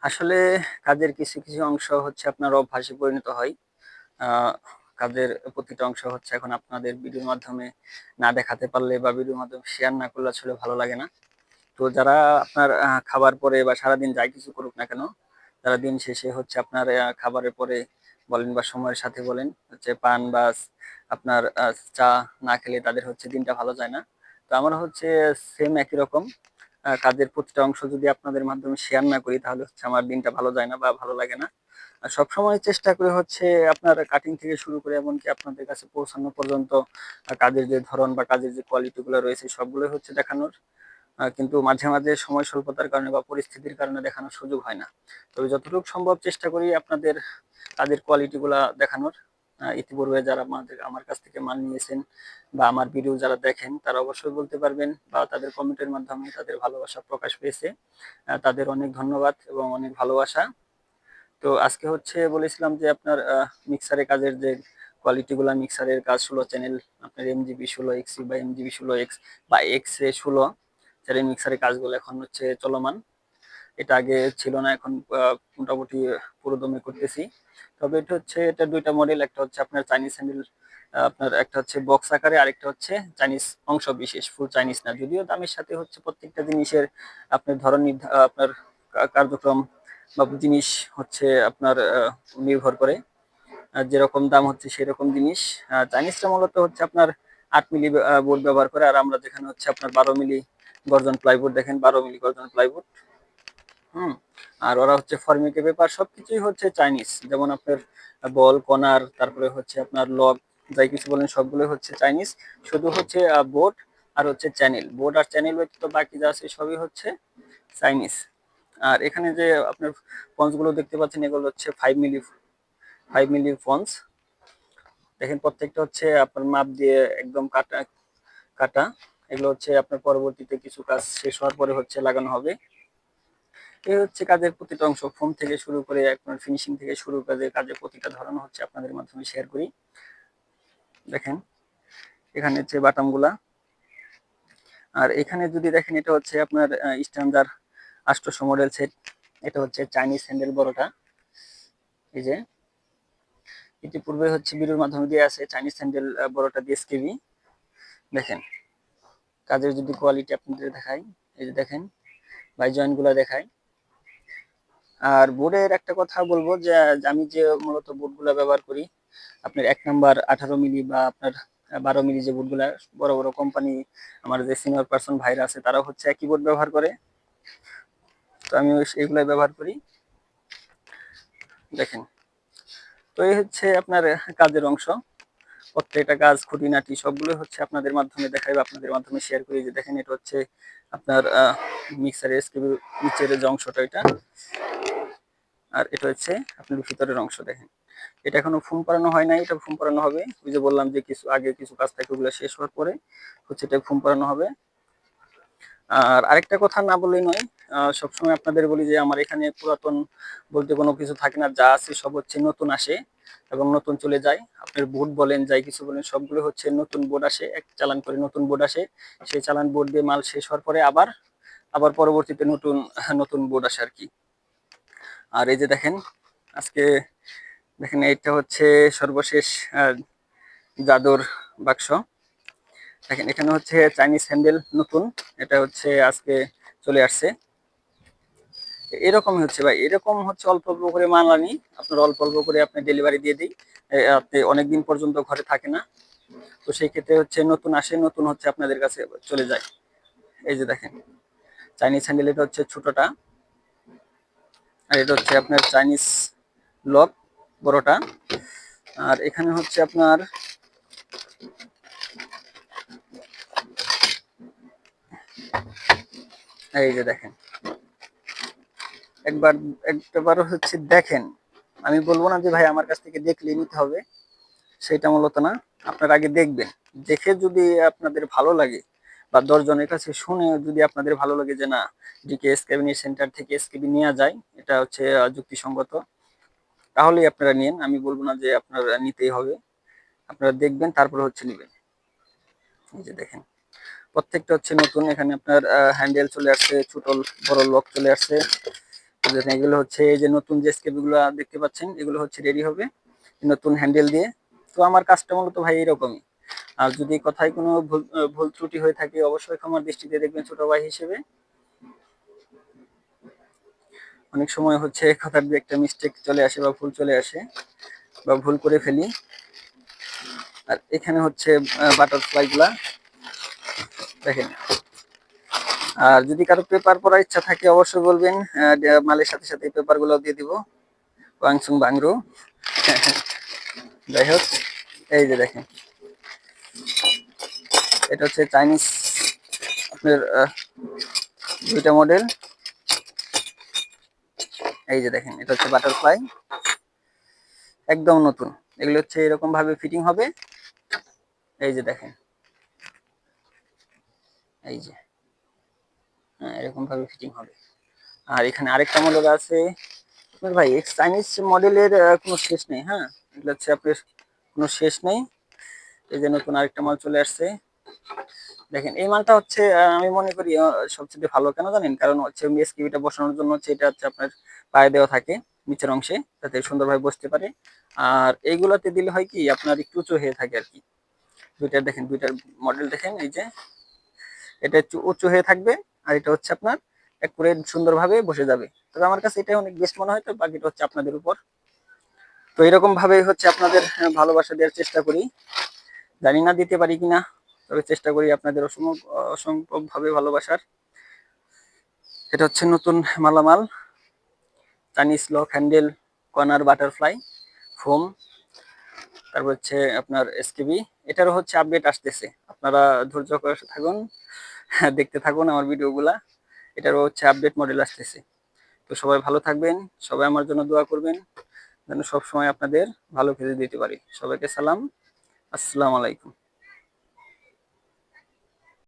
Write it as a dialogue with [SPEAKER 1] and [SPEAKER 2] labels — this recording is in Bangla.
[SPEAKER 1] আসলে কাজের কিছু কিছু অংশ হচ্ছে আপনার অভ্যাসে পরিণত হয়। আহ, কাজের প্রতিটা অংশ হচ্ছে এখন আপনাদের ভিডিওর মাধ্যমে না দেখাতে পারলে বা ভিডিওর মাধ্যমে শেয়ার না করলে আসলে ভালো লাগে না। তো যারা আপনার খাবার পরে বা সারাদিন যাই কিছু করুক না কেন, তারা দিন শেষে হচ্ছে আপনার খাবারের পরে বলেন বা সময়ের সাথে বলেন হচ্ছে পান বা আপনার চা না খেলে তাদের হচ্ছে দিনটা ভালো যায় না। তো আমরা হচ্ছে সেম একই রকম। কাজের প্রতিটা অংশ যদি আপনাদের মাধ্যমে শেয়ার না করি তাহলে হচ্ছে আমার দিনটা ভালো যায় না বা ভালো লাগে না। আর সবসময় চেষ্টা করি হচ্ছে আপনার কাটিং থেকে শুরু করে এমনকি আপনাদের কাছে পৌঁছানো পর্যন্ত কাজের যে ধরন বা কাজের যে কোয়ালিটি গুলো রয়েছে সবগুলো হচ্ছে দেখানোর। কিন্তু মাঝে মাঝে সময় স্বল্পতার কারণে বা পরিস্থিতির কারণে দেখানোর সুযোগ হয় না। তবে যতটুকু সম্ভব চেষ্টা করি আপনাদের কাজের কোয়ালিটি গুলা দেখানোর। ইতিপূর্বে যারা আমার কাছ থেকে মাল নিয়েছেন বা আমার ভিডিও যারা দেখেন তারা অবশ্যই বলতে পারবেন বা তাদের কমেন্টের মাধ্যমে তাদের ভালোবাসা প্রকাশ পেয়েছে। তাদের অনেক ধন্যবাদ এবং অনেক ভালোবাসা। তো আজকে হচ্ছে বলেছিলাম যে আপনার মিক্সারের কাজের যে কোয়ালিটি গুলা, মিক্সারের কাজ 16 চ্যানেল, আপনার MGB 16X বা MGB 16X বা XA 16 চ্যানেল মিক্সারের কাজগুলো এখন হচ্ছে চলমান। এটা আগে ছিল না, এখন মোটামুটি পুরোদমে করতেছি। তবে এটা দুইটা মডেল, একটা হচ্ছে আপনার চাইনিজ হ্যান্ডেল, আপনার একটা হচ্ছে বক্স আকারে, আরেকটা হচ্ছে চাইনিজ অংশ বিশেষ, ফুল চাইনিজ না। যদিও দামের সাথে হচ্ছে প্রত্যেকটা জিনিসের আপনার ধরন আপনার কার্যক্রম বা জিনিস হচ্ছে আপনার নির্ভর করে। যেরকম দাম হচ্ছে সেরকম জিনিস। চাইনিজটা মূলত হচ্ছে আপনার 8 মিলি বোর্ড ব্যবহার করে, আর আমরা যেখানে হচ্ছে আপনার 12 মিলি গর্জন প্লাইবোর্ড, দেখেন 12 মিলি গর্জন প্লাইবোর্ড। হুম। আর ওরা হচ্ছে ফর্মিকে পেপার, সবকিছুই হচ্ছে চাইনিজ। যেমন আপনার বল কর্নার, তারপরে হচ্ছে আপনার লক, যাই কিছু বলেন সবগুলো হচ্ছে চাইনিজ। শুধু হচ্ছে বোর্ড আর হচ্ছে চ্যানেল, বোর্ড আর চ্যানেল ব্যতীত বাকি যা আছে সবই হচ্ছে চাইনিজ। আর এখানে যে আপনার ফন্স গুলো দেখতে পাচ্ছেন এগুলো হচ্ছে 5 মিলি ফন্স। দেখেন প্রত্যেকটা হচ্ছে আপনার মাপ দিয়ে একদম কাটা কাটা। এগুলো হচ্ছে আপনার পরবর্তীতে কিছু কাজ শেষ হওয়ার পরে হচ্ছে লাগানো হবে। এই হচ্ছে কাজের প্রতিটা অংশ, ফোম থেকে শুরু করে আপনার ফিনিশিং থেকে শুরু করে কাজের প্রতিটা ধরন হচ্ছে আপনাদের মাধ্যমে শেয়ার করি। দেখেন এখানে হচ্ছে বাটাম গুলা। আর এখানে যদি দেখেন এটা হচ্ছে আপনার স্ট্যান্ডার্ড 800 মডেল সেট। এটা হচ্ছে চাইনিজ হ্যান্ডেল বড়টা। এই যে ইতিপূর্বে হচ্ছে ভিডিওর মাধ্যমে দিয়ে আছে চাইনিজ হ্যান্ডেল বড়টা দিয়ে SKB। দেখেন কাজের যদি কোয়ালিটি আপনাদের দেখাই, এই যে দেখেন বাই জয়েন্ট গুলা দেখাই। আর বোর্ডের একটা কথা বলবো যে আমি যে মূলত বোর্ডগুলো ব্যবহার করি, আপনার 1 নাম্বার 18 মিলি বা আপনার 12 মিলি যে বোর্ডগুলো, বড় বড় কোম্পানি আমার যে সিনিয়র পার্সন ভাইরা আছে তারাও হচ্ছে একই বোর্ড ব্যবহার করে। তো আমি এইগুলাই ব্যবহার করি। দেখেন, তো এই হচ্ছে আপনার কাজের অংশ। প্রত্যেকটা কাজ খুঁটিনাটি সবগুলো হচ্ছে আপনাদের মাধ্যমে দেখাই বা আপনাদের মাধ্যমে শেয়ার করি। যে দেখেন এটা হচ্ছে আপনার মিক্সারের SKB নিচের যে অংশটা এটা, আর এটা হচ্ছে আপনার ভিতরের অংশ। দেখেন এটা এখনো ফোম করানো হয় নাই, এটা ফোম করানো হবে। ওই যে বললাম যে কিছু আগে কিছু কাজ থাকে, ওগুলো শেষ হওয়ার পরে হচ্ছে এটা ফোম করানো হবে। আর আরেকটা কথা না বললেই নয়, সবসময় আপনাদের বলি যে আমার এখানে পুরাতন বলতে কোনো কিছু থাকে না, যা আছে সব হচ্ছে নতুন আসে এবং নতুন চলে যায়। আপনার বোর্ড বলেন যাই কিছু বলেন সবগুলো হচ্ছে নতুন বোর্ড আসে, এক চালান করে নতুন বোর্ড আসে। সেই চালান বোর্ড দিয়ে মাল শেষ হওয়ার পরে আবার আবার পরবর্তীতে নতুন নতুন বোর্ড আসে আর কি। আর এই যে দেখেন আজকে দেখেন এইটা হচ্ছে সর্বশেষ জাদুর বাক্স। দেখেন এখানে হচ্ছে চাইনিজ হ্যান্ডেল নতুন, এটা হচ্ছে আজকে চলে আসছে। এরকমই হচ্ছে ভাই, এরকম হচ্ছে অল্প অল্প করে মাল আনি, আপনার অল্প অল্প করে আপনি ডেলিভারি দিয়ে দিই। আপনি অনেকদিন পর্যন্ত ঘরে থাকে না। তো সেই ক্ষেত্রে হচ্ছে নতুন আসে, নতুন হচ্ছে আপনাদের কাছে চলে যায়। এই যে দেখেন চাইনিজ হ্যান্ডেল, এটা হচ্ছে ছোটটা, আর এটা হচ্ছে আপনার চাইনিজ লক বড়টা। আর এখানে হচ্ছে আপনার এই যে দেখেন একবার একবার হচ্ছে দেখেন। আমি বলবো না যে ভাই আমার কাছ থেকে দেখলে নিতে হবে, সেটা মূলত না। আপনারা আগে দেখবেন, দেখে যদি আপনাদের ভালো লাগে বা 10 জনের কাছে শুনে যদি আপনাদের ভালো লাগে যে না ডিকেএস ক্যাবিনেট সেন্টার থেকে SKB নেওয়া যায়, এটা হচ্ছে যুক্তিসঙ্গত, তাহলেই আপনারা নিন। আমি বলবো না যে আপনারা নিতেই হবে, আপনারা দেখবেন তারপরে হচ্ছে নেবেন। এই যে দেখেন প্রত্যেকটা হচ্ছে নতুন। এখানে আপনার হ্যান্ডেল চলে আসছে, ছোট বড় লক চলে আসছে। দেখেন এগুলো হচ্ছে এই যে নতুন যে স্কেপি গুলো দেখতে পাচ্ছেন, এগুলো হচ্ছে রেডি হবে নতুন হ্যান্ডেল দিয়ে। তো আমার কাজটা মূলত ভাই এরকমই। আর যদি কথায় কোনো ভুল ত্রুটি হয়ে থাকে অবশ্যই ক্ষমার দৃষ্টিতে দেখবেন ছোট ভাই হিসেবে। অনেক সময় হচ্ছে কথার যে একটা মিস্টেক চলে আসে বা ভুল চলে আসে বা ভুল করে ফেলি। আর এখানে হচ্ছে বাটারফ্লাই গুলা দেখেন। আর যদি কারো পেপার পড়ার ইচ্ছা থাকে অবশ্যই বলবেন, মালের সাথে সাথে পেপার গুলো দিয়ে দিব ওয়াংসুং বাংরো। যাই হোক, এই যে দেখেন এটা হচ্ছে চাইনিজ আপনার দুইটা মডেল। এই যে দেখেন এটা হচ্ছে বাটারফ্লাই, একদম নতুন। এগুলো হচ্ছে এরকম ভাবে ফিটিং হবে। এই যে দেখেন, এই যে এরকম ভাবে ফিটিং হবে। আর এখানে আরেকটা মডেল আছে আপনার ভাই, চাইনিজ মডেলের কোনো শেষ নেই। হ্যাঁ, এগুলো হচ্ছে আপনার কোনো শেষ নেই। এই যে নতুন আরেকটা মাল চলে আসছে। দেখেন এই মালটা হচ্ছে আমি মনে করি সবচেয়ে ভালো কেন জানেন, কারণ হচ্ছে এসকিবিটা বসানোর জন্য হচ্ছে এটা হচ্ছে আপনার পায়ে দেওয়া থাকে নিচের অংশে, যাতে সুন্দরভাবে বসতে পারে। আর এইগুলাতে দিলে হয় কি আপনার একটু উঁচু হয়ে থাকে আর কি। দুইটার দেখেন, দুইটার মডেল দেখেন, এই যে এটা একটু উঁচু হয়ে থাকবে আর এটা হচ্ছে আপনার একবারে সুন্দরভাবে বসে যাবে। তবে আমার কাছে এটাই অনেক বেস্ট মনে হয়, তো বাকিটা হচ্ছে আপনাদের উপর। তো এরকম ভাবে হচ্ছে আপনাদের ভালোবাসা দেওয়ার চেষ্টা করি, জানি না দিতে পারি কিনা, তবে চেষ্টা করি আপনাদের অসম্ভব ভাবে ভালোবাসার। এটা হচ্ছে নতুন মালামাল, Chinese lock handle corner butterfly foam. তারপর হচ্ছে আপনার এসকেবি, এটারও হচ্ছে আপডেট আসতেছে, আপনারা ধৈর্য করে থাকুন, দেখতে থাকুন আমার ভিডিওগুলা। এটারও হচ্ছে আপডেট মডেল আসতেছে। তো সবাই ভালো থাকবেন, সবাই আমার জন্য দোয়া করবেন যেন সবসময় আপনাদের ভালো কিছু দিতে পারি। সবাইকে সালাম, আসসালামু আলাইকুম।